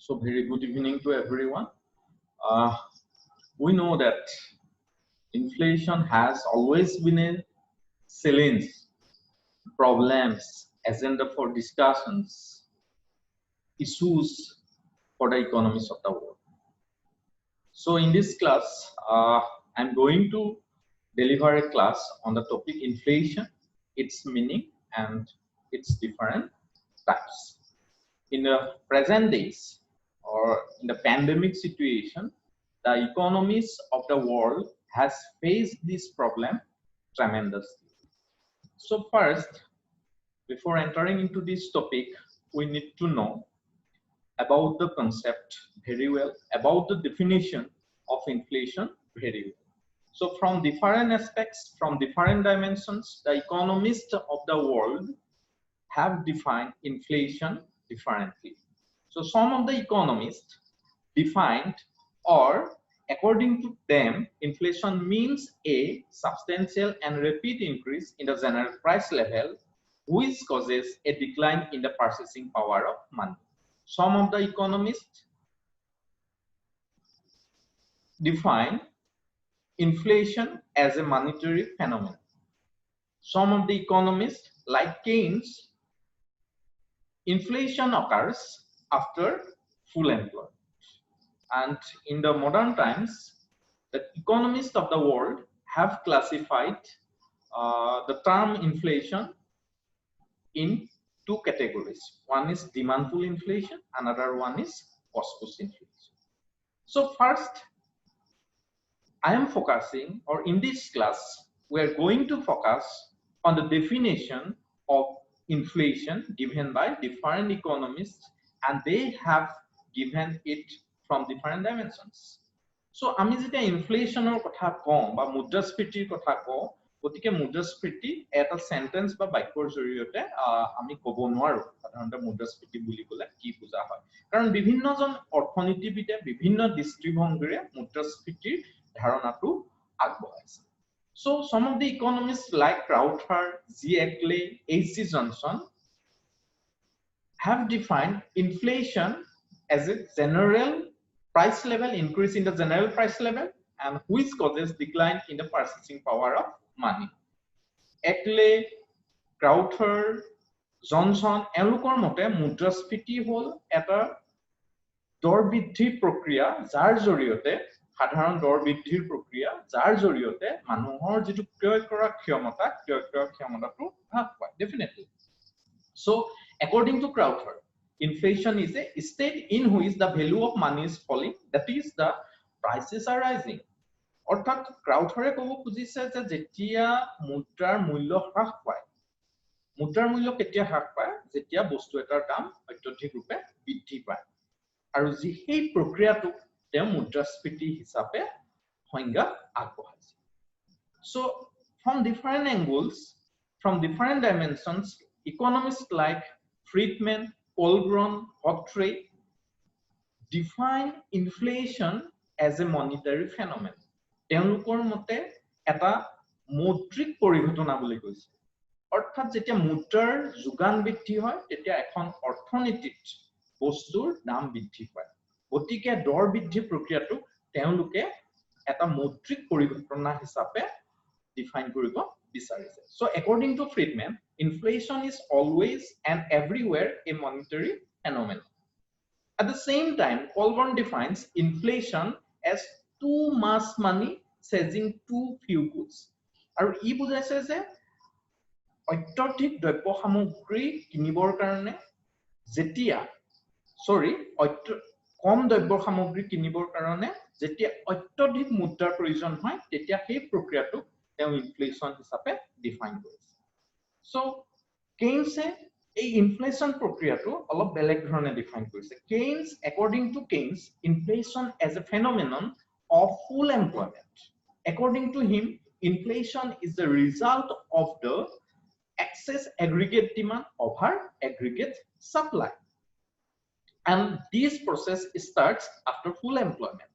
So very good evening to everyone. We know that inflation has always been a challenge, problems, agenda for discussions, issues for the economies of the world. So in this class, I'm going to deliver a class on the topic inflation, its meaning and its different types. In the present days or in the pandemic situation, the economies of the world has faced this problem tremendously. So first, before entering into this topic, we need to know about the concept very well, about the definition of inflation very well. So from different aspects, from different dimensions, the economists of the world have defined inflation differently. So some of the economists defined, or according to them, inflation means a substantial and rapid increase in the general price level, which causes a decline in the purchasing power of money. Some of the economists define inflation as a monetary phenomenon. Some of the economists, like Keynes, inflation occurs after full employment. And in the modern times, the economists of the world have classified the term inflation in two categories. One is demand pull inflation, another one is cost push inflation. So first, I am focusing, or in this class, we are going to focus on the definition of inflation given by different economists, and they have given it from different dimensions. So আমি যেটা ইনফ্লেশনৰ কথা কওঁ বা মুদ্ৰাস্ফীতিৰ কথা কওঁ, গতিকে মুদ্ৰাস্ফীতি এটা সেন্টেন্স বা বাক্যৰ জৰিয়তে আমি ক'ব নোৱাৰো সাধাৰণতে মুদ্ৰাস্ফীতি বুলি ক'লে কি বুজা হয়, কাৰণ বিভিন্নজন অৰ্থনীতিবিদে বিভিন্ন দৃষ্টিভংগীৰে মুদ্ৰাস্ফীতিৰ ধাৰণাটো আগবঢ়াইছে. So some of the economists like Crowther, G. Ackley, H. G. Johnson have defined inflation as a general price level increase in the general price level and which causes decline in the purchasing power of money. Ackley, Crowther, Johnson, এওঁলোকৰ মতে মুদ্ৰাস্ফীতি হ'ল এটা দৰ বৃদ্ধি প্ৰক্ৰিয়া যাৰ জৰিয়তে সাধাৰণ দৰ বৃদ্ধিৰ প্ৰক্ৰিয়া যাৰ জৰিয়তে মানুহৰ যেটো ক্ৰয় কৰা ক্ষমতাটো হ্ৰাস পায় definitely. So according to Crowther, inflation is a state in which the value of money is falling, that is the prices are rising. অৰ্থাৎ ক্ৰাউথাৰে ক'ব খুজিছে যে যেতিয়া মুদ্ৰাৰ মূল্য হ্ৰাস পায়, মুদ্ৰাৰ মূল্য কেতিয়া হ্ৰাস পায় যেতিয়া বস্তু এটাৰ দাম অত্যধিক ৰূপে বৃদ্ধি পায়, আৰু সেই প্ৰক্ৰিয়াটোক তেওঁ মুদ্ৰাস্ফীতি হিচাপে সংজ্ঞা আগবঢ়াইছে. So from different angles, from different dimensions, economists like Friedman, Colburn, Hawtrey define inflation as a monetary phenomenon. তেওঁলোকৰ মতে এটা মৌদ্ৰিক পৰিঘটনা বুলি কৈছে, অৰ্থাৎ যেতিয়া মুদ্ৰাৰ যোগান বৃদ্ধি হয় তেতিয়া এখন অৰ্থনীতিত বস্তুৰ দাম বৃদ্ধি পায়, গতিকে দৰ বৃদ্ধি প্ৰক্ৰিয়াটো তেওঁলোকে এটা মৌদ্ৰিক পৰিঘটনা হিচাপে ডিফাইন কৰিব বিচাৰিছে. So according to Friedman, inflation is always and everywhere a monetary phenomenon. At the same time, Colburn defines inflation as too much money chasing too few goods. আৰু ই বুজাইছে যে অত্যধিক দ্ৰব্য সামগ্ৰী কিনিবৰ কাৰণে যেতিয়া কম দ্ৰব্য সামগ্ৰী কিনিবৰ কাৰণে যেতিয়া অত্যধিক মুদ্ৰাৰ প্ৰয়োজন হয় তেতিয়া সেই প্ৰক্ৰিয়াটোক তেওঁ ইনফ্লেশ্যন হিচাপে ডিফাইন কৰিছে. So Keynes এই ইনফ্লেশ্যন প্ৰক্ৰিয়াটো অলপ বেলেগ ধৰণে ডিফাইন কৰিছে. Keynes, according to Keynes, inflation as a phenomenon of full employment. According to him, inflation is the result of the excess aggregate demand over aggregate supply, and this process starts after full employment.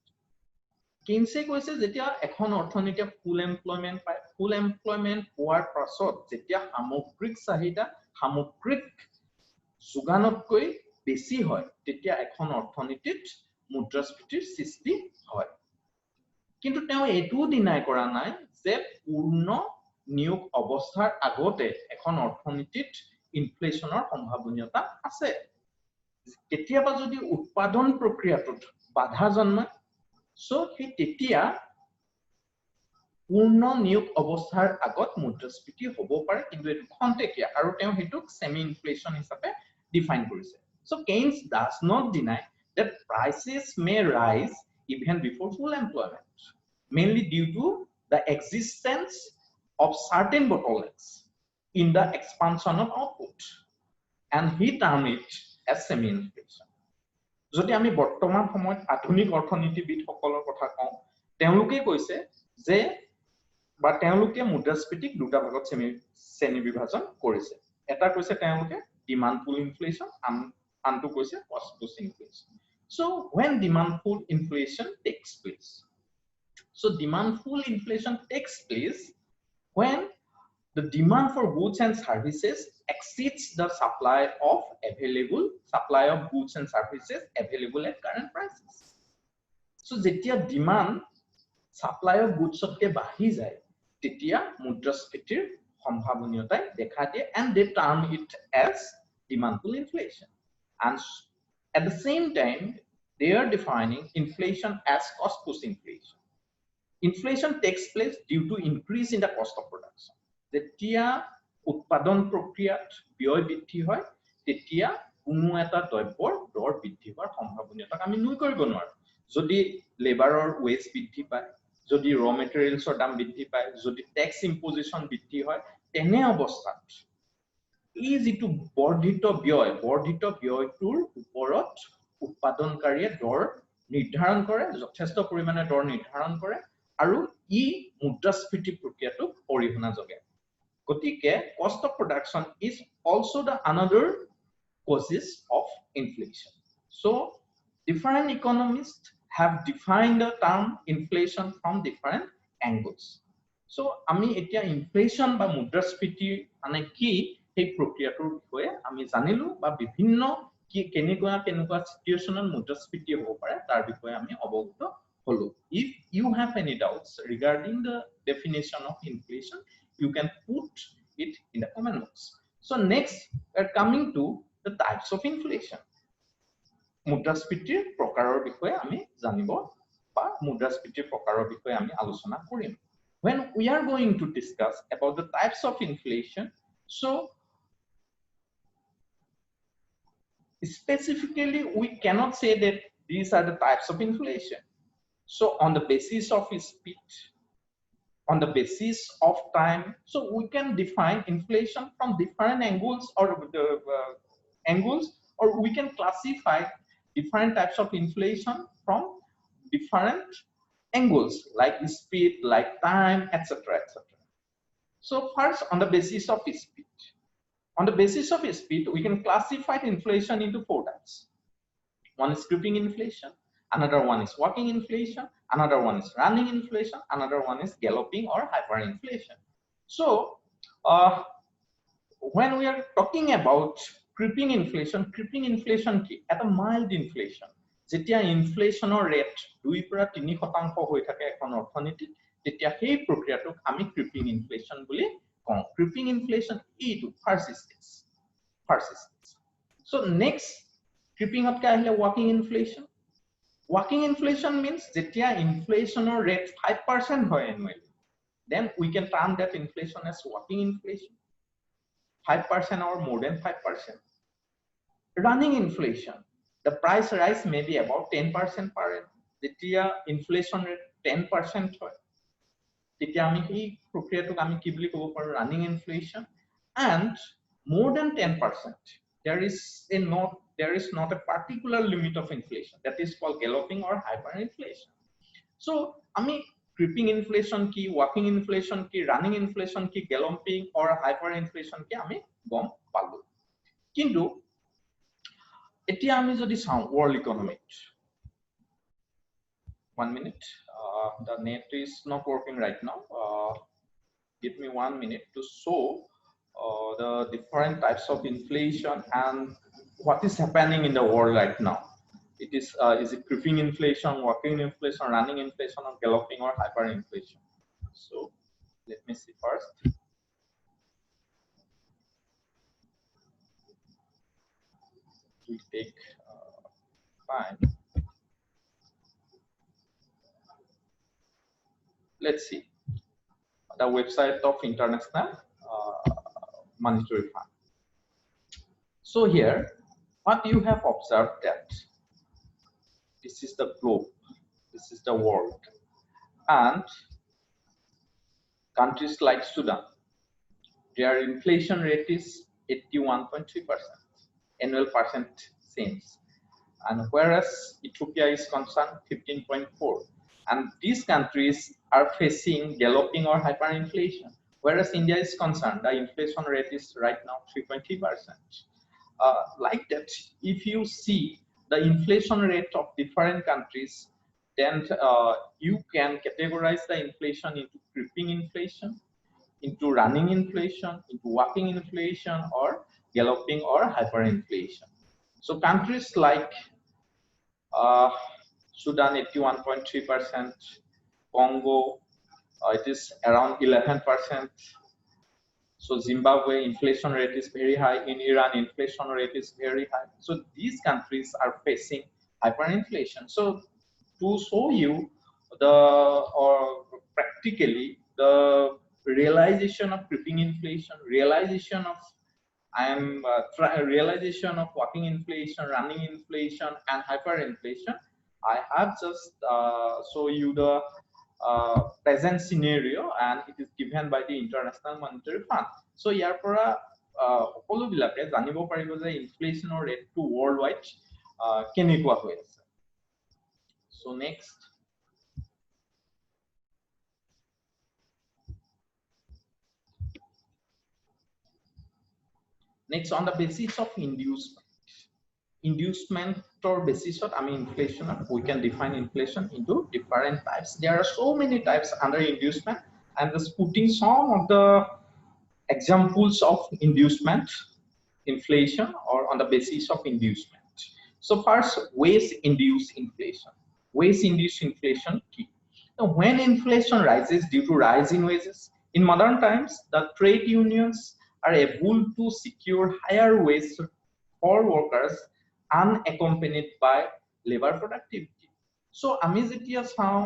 Keynes কৈছে যেতিয়া এখন অৰ্থনীতিয়ে ফুল employment পায়, ফুল employment হোৱাৰ পাছত যেতিয়া সামগ্ৰিক চাহিদা সামগ্ৰিক যোগানতকৈ বেছি হয় তেতিয়া এখন অৰ্থনীতিত মুদ্ৰাস্ফীতিৰ সৃষ্টি হয় কিন্তু তেওঁ এটো ডিনাই কৰা নাই যে পূৰ্ণ নিয়োগ অৱস্থাৰ আগতে এখন অৰ্থনীতিত ইনফ্লেশনৰ সম্ভাৱনীয়তা আছে কেতিয়াবা যদি উৎপাদন প্ৰক্ৰিয়াটোত বাধা জন্মায় সো সেই তেতিয়া পূৰ্ণ নিয়োগ অৱস্থাৰ আগত মুদ্ৰাস্ফীতি হ'ব পাৰে কিন্তু এটো খন্তেকীয়া আৰু তেওঁ হেতুক সেমি ইনফ্লেশন হিচাপে ডিফাইন কৰিছে so Keynes does not deny that prices may rise even before full employment mainly due to the existence of certain bottlenecks in the expansion of output and he termed it as semi inflation যদি আমি বৰ্তমান সময়ত আধুনিক অৰ্থনীতিবিদ সকলৰ কথা কওঁ তেওঁলোকে কৈছে যে বা তেওঁলোকে মুদ্ৰাস্ফীতিক দুটা ভাগত শ্ৰেণী বিভাজন কৰিছে এটা কৈছে তেওঁলোকে ডিমান্ড পুল ইনফ্লেশন আনটো কৈছে কষ্ট push inflation so when demand pull inflation takes place so demand pull inflation takes place when the demand for goods and services exceeds the supply of goods and services available at current prices so যেতিয়া demand supply of goods otke bahi jay তেতিয়া মুদ্ৰাস্ফীতিৰ সম্ভাৱনীয়তা দেখা দিয়ে and they term it as demand pull inflation and at the same time they are defining inflation as cost push inflation inflation takes place due to increase in the cost of production যেতিয়া উৎপাদন প্ৰক্ৰিয়াত ব্যয় বৃদ্ধি হয় তেতিয়া কোনো এটা দ্ৰব্যৰ দৰ বৃদ্ধি হোৱাৰ সম্ভাৱনীয়তাক আমি নুই কৰিব নোৱাৰো যদি লেবাৰৰ ওয়েজ বৃদ্ধি পায় যদি ৰ মেটেৰিয়েলছৰ দাম বৃদ্ধি পায় যদি ট্যাক্স ইম্পোজিশন বৃদ্ধি হয় তেনে অৱস্থাত ই যেটো বৰ্ধিত ব্যয়টোৰ ওপৰত উৎপাদনকাৰীয়ে দৰ নিৰ্ধাৰণ কৰে যথেষ্ট পৰিমাণে দৰ নিৰ্ধাৰণ কৰে আৰু ই মুদ্ৰাস্ফীতি প্ৰক্ৰিয়াটোক অৰিহণা যোগায় গতিকে cost of production is also the another causes of inflation so different economists have defined the term inflation from different angles so আমি এতিয়া inflation বা মুদ্ৰাস্ফীতি মানে কি সেই প্ৰক্ৰিয়াটোৰ বিষয়ে আমি জানিলো বা বিভিন্ন কি কেনেকুৱা সিচুৱেচনত মুদ্ৰাস্ফীতি হ'ব পাৰে তাৰ বিষয়ে আমি অৱগত হলো if you have any doubts regarding the definition of inflation you can put it in the comment box so next we are coming to the types of inflation মুদ্ৰাস্ফীতিৰ প্ৰকাৰৰ বিষয়ে আমি জানিব বা মুদ্ৰাস্ফীতিৰ প্ৰকাৰৰ বিষয়ে আমি আলোচনা কৰিম when we are going to discuss about the types of inflation so specifically we cannot say that these are the types of inflation so on the basis of speed on the basis of time so we can define inflation from different angles or we can classify different types of inflation from different angles like speed like time etc so first on the basis of speed on the basis of speed we can classify inflation into four types one is creeping inflation another one is walking inflation another one is running inflation another one is galloping or hyperinflation so when we are talking about creeping inflation ki at a mild inflation যেতিয়া ইনফ্লেশনৰ rate 2 পৰা 3% হৈ থাকে এখন অৰ্থনীতিত তেতিয়া সেই প্ৰক্ৰিয়াটোক আমি ক্ৰিপিং ইনফ্লেশন বুলি কওঁ ক্ৰিপিং ইনফ্লেশন ইটো first stage so next creeping হতকে আহিলে walking inflation means যেতিয়া ইনফ্লেশনৰ ৰেট 5% হয় annually then we can term that inflation as walking inflation 5% or more than 5% running inflation the price rise may be about 10% per annum যেতিয়া inflation rate 10% হয় তেতিয়া আমি এই প্ৰক্ৰিয়াটোক আমি কি বুলি ক'ব পাৰো running inflation and more than 10% there is not a particular limit of inflation that is called galloping or hyperinflation so ami creeping inflation ki walking inflation ki running inflation ki galloping or hyperinflation ki ami gom palu kintu etia ami jodi saw world economy 1 minute the net is not working right now give me 1 minute to show the different types of inflation and what is happening in the world right now. Is it creeping inflation, walking inflation, running inflation, or galloping or hyperinflation? So let me see first. We take time. Let's see the website of International Monetary Fund. So here, what you have observed that this is the globe, this is the world, and countries like Sudan, their inflation rate is 81.3%, annual percent since, and whereas Ethiopia is concerned 15.4%, and these countries are facing galloping or hyperinflation, whereas India is concerned, the inflation rate is right now 3.3%. Like that, if you see the inflation rate of different countries, then you can categorize the inflation into creeping inflation, into running inflation, into walking inflation, or galloping or hyperinflation. So countries like Sudan 81.3%, Congo it is around 11%. So Zimbabwe inflation rate is very high. In Iran inflation rate is very high. So these countries are facing hyperinflation. So to show you the or practically the realization of creeping inflation, realization of realization of walking inflation, running inflation, and hyperinflation, I have just show you the present scenario, and it is given by the International Monetary Fund. So ইয়াৰ পৰা সকলোবিলাকে জানিব পাৰিব যে ইনফ্লেশনৰ ৰেটটো world wide কেনেকুৱা হৈ আছে. So next. Next, on the basis of inducement or basis of inflation, we can define inflation into different types. There are so many types under inducement, and just putting some of the examples of inducement, inflation, or on the basis of inducement. So first, wage-induced inflation. Wage-induced inflation key. Now, when inflation rises due to rise in wages, in modern times, the trade unions are able to secure higher wages for workers unaccompanied by labor productivity. So আমি যেতিয়া চাওঁ,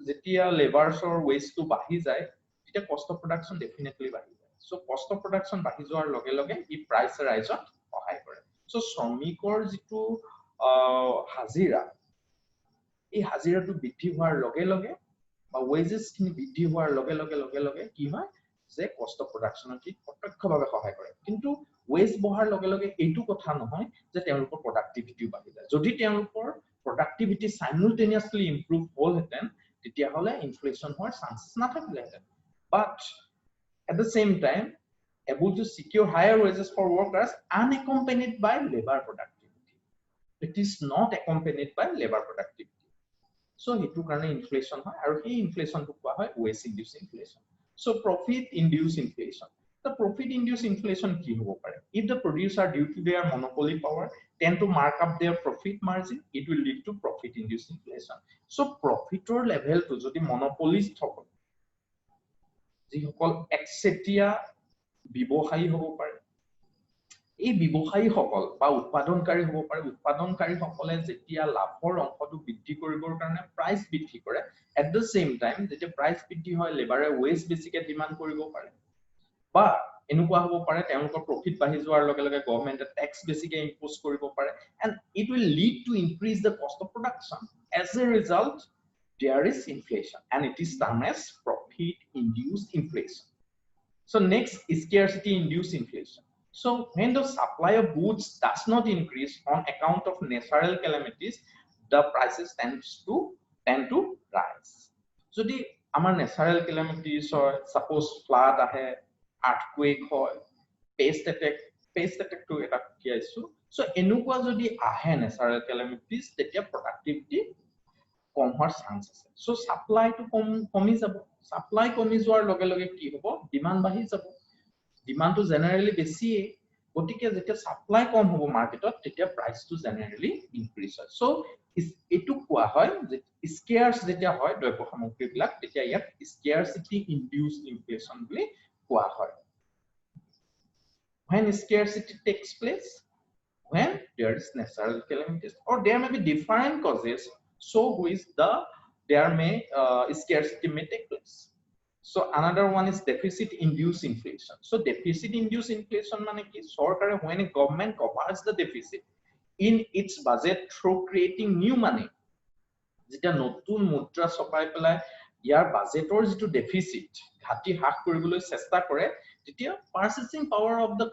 যেতিয়া লেবাৰছৰ ৱেজটো বাঢ়ি যায়, তেতিয়া কষ্ট production definitely বাঢ়ি যায়. So cost of production বাঢ়ি যোৱাৰ লগে লগে ই প্ৰাইচ ৰাইজত সহায় কৰে. So শ্ৰমিকৰ যিটো হাজিৰা, এই হাজিৰাটো বৃদ্ধি হোৱাৰ লগে লগে বা ৱেজেছ খিনি বৃদ্ধি হোৱাৰ লগে লগে কি হয় যে কষ্ট প্ৰডাকশ্যনত প্ৰত্যক্ষভাৱে সহায় কৰে. কিন্তু ৱেজ বঢ়াৰ লগে লগে এইটো কথা নহয় যে তেওঁলোকৰ প্ৰডাক্টিভিটিও বাঢ়ি যায়. যদি তেওঁলোকৰ প্ৰডাক্টিভিটি সাইমultaneously ইমপ্ৰুভ হ'লহেঁতেন, তেতিয়াহ'লে ইনফ্লেশ্যন হোৱাৰ চান্সেছ নাথাকিলেহেঁতেন. But at the same time, able to secure higher wages for workers unaccompanied by labor productivity. It is not accompanied by labor productivity. So, itu karena inflation hoy, aru ei inflation to koa hoy wage-induced inflation. So, profit-induced inflation. The profit-induced inflation ki hobo pare? If the producer, due to their monopoly power, tend to mark up their profit margin, it will lead to profit-induced inflation. So, profitor level to jodi monopolist hokol, যিসকল একচেটিয়া ব্যৱসায়ী হ'ব পাৰে, এই ব্যৱসায়ীসকল বা উৎপাদনকাৰী হ'ব পাৰে, উৎপাদনকাৰীসকলে যেতিয়া লাভৰ অংশটো বৃদ্ধি কৰিবৰ কাৰণে প্ৰাইচ বৃদ্ধি কৰে, এট দ্য সেম টাইম যেতিয়া প্ৰাইচ বৃদ্ধি হয় লেবাৰে ৱেজ বেছিকে ডিমাণ্ড কৰিব পাৰে, বা এনেকুৱা হ'ব পাৰে তেওঁলোকৰ প্ৰফিট বাঢ়ি যোৱাৰ লগে লগে গভৰ্ণমেণ্টে টেক্স বেছিকে ইম্প'জ কৰিব পাৰে, and it will lead to increase the cost of production. As a result, there is inflation, and it is termed as profit-induced inflation. So next is scarcity-induced inflation. So when the supply of goods does not increase on account of natural calamities, the prices tend to rise. So the our natural calamities, or suppose flood ahe, earthquake hoy, pest attack to eta ki aisu. So enukwa jodi ahe natural calamities, tetia productivity কম হোৱাৰ chance আছে. So সাপ্লাইটো কমি যাব, supply কমি যোৱাৰ লগে লগে কি হ'ব, ডিমান্ড বাঢ়ি যাব. ডিমান্ডটো জেনাৰেলি বেছিয়ে, গতিকে যেতিয়া সাপ্লাই কম হ'ব মাৰ্কেটত তেতিয়া প্ৰাইচটো জেনাৰেলি ইনক্ৰিজ হয় সো এটু কোৱা হয় যে স্কেয়াৰ্স যেতিয়া হয় দ্ৰব্য সামগ্ৰীবিলাক তেতিয়া ইয়াক স্কেয়াৰচিটি ইনডিউসড ইনফ্লেশন বুলি কোৱা হয় when scarcity takes place when there is natural calamities or there may be different causes so which there may scarcity may take place so another one is deficit induced inflation so deficit induced inflation mane ki sarkare when a government covers the deficit in its budget through creating new money যেতিয়া নতুন মুদ্ৰা ছপাই পেলাই ইয়াৰ বাজেটৰ যেটো deficit ঘাটি হ্ৰাস কৰিবলৈ চেষ্টা কৰে তেতিয়া purchasing power of the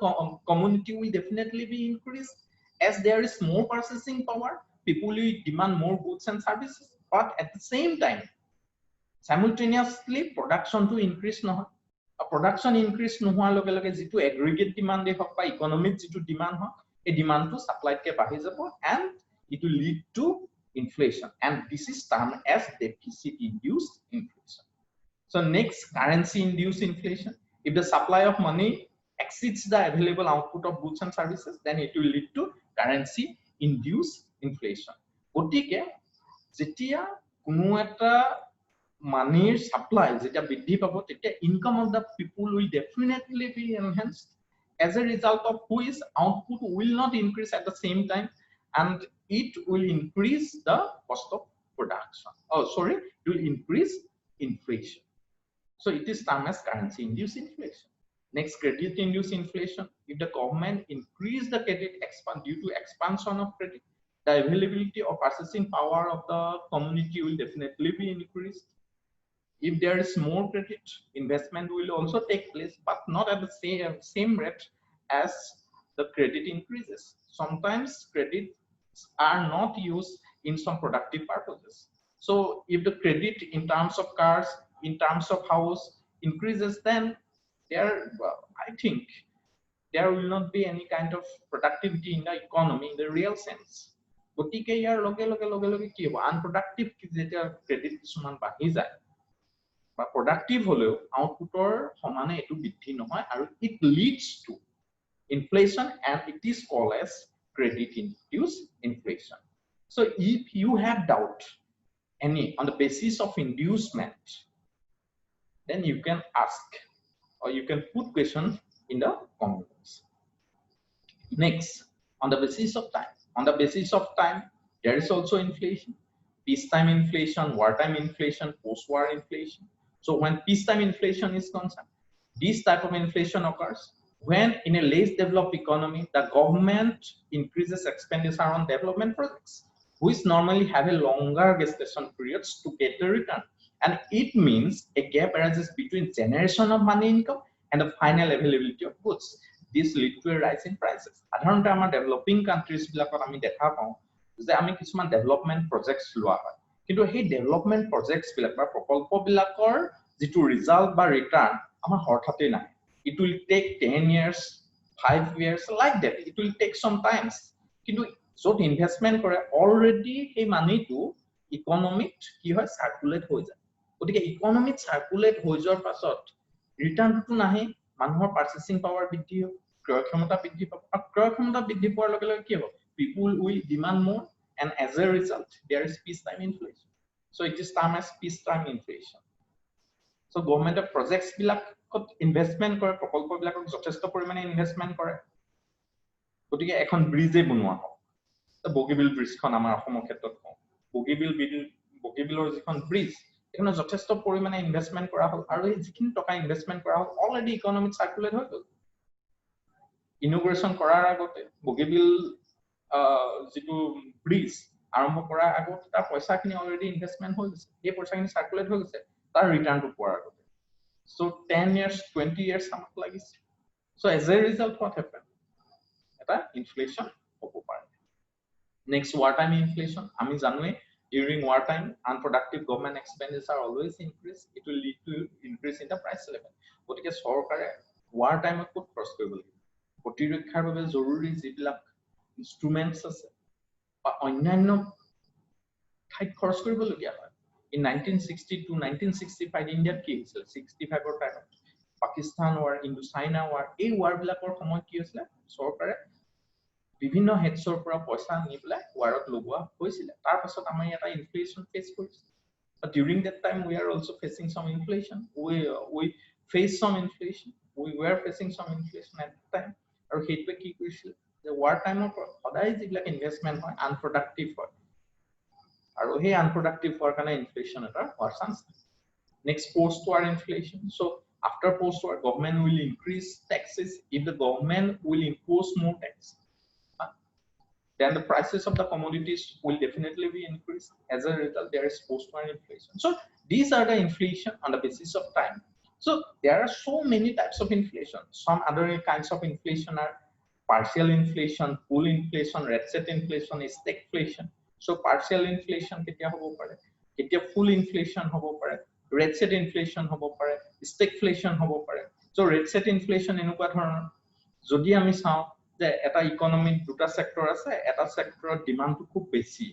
community will definitely be increased as there is more purchasing power people will demand more goods and services but at the same time simultaneously production to increase নহয় production increase নোহোৱাৰ লগে লগে যেটো aggregate demand হক বা economic যেটো demand হক এই demand to supply কে বাঢ়ি যাব and it will lead to inflation and this is termed as deficit induced inflation so next currency induced inflation if the supply of money exceeds the available output of goods and services then it will lead to currency induced inflation গতিকে যেতিয়া কোনো এটা money supply যেটা বৃদ্ধি পাব তেতিয়া income of the people will definitely be enhanced as a result of which output will not increase at the same time and it will increase the cost of production it will increase inflation so it is termed as currency induced inflation next credit induced inflation if the government increase the credit expand due to expansion of credit the availability of purchasing power of the community will definitely be increased if there is more credit investment will also take place but not at the same rate as the credit increases sometimes credits are not used in some productive purposes so if the credit in terms of cars in terms of house increases then there I think there will not be any kind of productivity in the economy in the real sense গতিকে ইয়াৰ লগে লগে কি হ'ব unproductive যেতিয়া credit কিছুমান বাঢ়ি যায় বা productive হলেও outputor সমানে এটো বৃদ্ধি নহয় আৰু it leads to inflation and it is called as credit induced inflation so if you have doubt any on the basis of inducement then you can ask or you can put questions in the comments next on the basis of time there is also inflation peacetime inflation wartime inflation post-war inflation so when peacetime inflation is concerned this type of inflation occurs when in a less developed economy the government increases expenditure on development projects which normally have a longer gestation periods to get the return and it means a gap arises between generation of money income and the final availability of goods this lead to a rise in prices সাধাৰণতে আমাৰ developing countries বিলাকত আমি দেখা পাওঁ যে আমি কিছুমান development projects লোৱা হয় কিন্তু সেই development projects বিলাক বা প্ৰকল্প বিলাকৰ যেটো result বা return আমাৰ হঠাতে নাই it will take 10 years 5 years like that it will take some times কিন্তু যত investment কৰে already এই মানিটো economic কি হয় circulate হৈ যায় গতিকে economic circulate হৈ যোৱাৰ পাছত return টো নাহে মানুহৰ purchasing power বৃদ্ধি হ'ব ক্ৰয় ক্ষমতা বৃদ্ধি পাব আৰু ক্ৰয় ক্ষমতা বৃদ্ধি পোৱাৰ লগে লগে কি হ'ব people will demand more and as a result there is peacetime inflation so it is termed as peacetime inflation so government of projects বিলাকত investment কৰে প্ৰকল্প বিলাকত যথেষ্ট পৰিমাণে investment কৰে গতিকে এখন ব্ৰিজে বনোৱা হয় তো বগীবিল ব্ৰিজখন আমাৰ অসমৰ ক্ষেত্ৰত কওঁ বগীবিলৰ যিখন ব্ৰিজ এখানে যথেষ্ট পৰিমাণে ইনভেষ্টমেন্ট কৰা হ'ল আৰু এই যিখিনি টকা ইনভেষ্টমেন্ট কৰা হ'ল অলৰেডি ইকোনমিক সাৰ্কুলেট হৈ গ'ল ইনোগ্ৰেশন কৰাৰ আগতে বগীবিল যেটো ব্ৰিজ আৰম্ভ কৰাৰ আগতে তাৰ পইচাখিনি অলৰেডি ইনভেষ্টমেন্ট হৈ গৈছে এই পইচাখিনি সাৰ্কুলেট হৈ গৈছে তাৰ ৰিটাৰ্ণটো পোৱাৰ আগতে so 10 years 20 years আমাক লাগিছে so as a result what happened এটা ইনফ্লেশন হ'ব পাৰে next wartime inflation আমি জানোৱে during wartime unproductive government expenditure always increase it will lead to increase in the price level গতিকে চৰকাৰে war time ক'ত খৰচ কৰিব লাগিব প্ৰতিৰক্ষাৰ বাবে জৰুৰী যিবিলাক ইনস্ট্ৰুমেন্টস আছে বা অন্যান্য ঠাইত খৰচ কৰিবলগীয়া হয় in 1960 to 1965 ইণ্ডিয়াত কি হৈছিল 65 ৰ টাইমত পাকিস্তান war, Indo-China war, এই war বিলাকৰ সময় কি হৈছিলে চৰকাৰে বিভিন্ন হেডছৰ পৰা পইচা আনি পেলাই ৱাৰত লগোৱা হৈছিলে তাৰ পাছত আমি এটা ইনফ্লেশ্যন ফেচ কৰিছো but during that time we are also facing some inflation we faced some inflation we were facing some inflation at the time আৰু হেইটোৱে কি কৰিছিল যে war টাইমৰ সদায় যিবিলাক ইনভেষ্টমেন্ট হয় আনপ্ৰডাক্টিভ হয় আৰু সেই আনপ্ৰডাক্টিভ হোৱাৰ কাৰণে ইনফ্লেশ্যন এটা হোৱাৰ chance next post-war inflation so after post-war government will increase taxes if the government will impose more tax then the prices of the commodities will definitely be increased. As a result, there is post-war inflation. So these are the inflation on the basis of time. So there are so many types of inflation. Some other kinds of inflation are partial inflation, full inflation, red set inflation, stagflation. So partial inflation ketia hobo pare, ketia full inflation hobo pare, red set inflation hobo pare, stagflation hobo pare. So red set inflation enukwa dhoroner যদি আমি চাও যে এটা economic দুটা sector আছে এটা সেক্টৰৰ ডিমান্ডটো খুব বেছি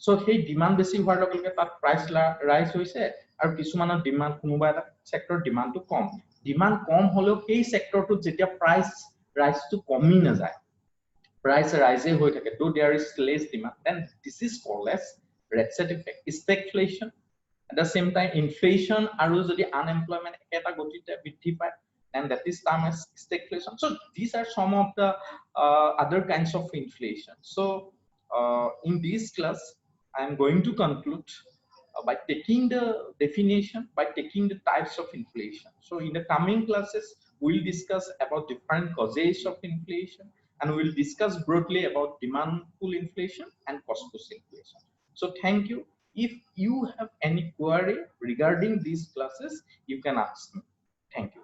সো সেই ডিমান্ড বেছি হোৱাৰ লগে লগে তাত প্ৰাইস ৰাইজ হৈছে আৰু কিছুমানৰ ডিমান্ড কোনোবা এটা সেক্টৰৰ ডিমান্ডটো কম ডিমান্ড কম হলেও সেই সেক্টৰটোত যেতিয়া প্ৰাইস ৰাইজটো কমি নাযায় price rise হৈ থাকে though there is less demand then this is called as red set effect stagflation at the same time inflation আৰু যদি unemployment এটা গতিতে বৃদ্ধি পায় and that is termed as stagflation so these are some of the other kinds of inflation so in this class I am going to conclude by taking the definition by taking the types of inflation so in the coming classes we'll discuss about different causes of inflation and we'll discuss broadly about demand pull inflation and cost push inflation. So thank you. If you have any query regarding these classes, you can ask me. Thank you.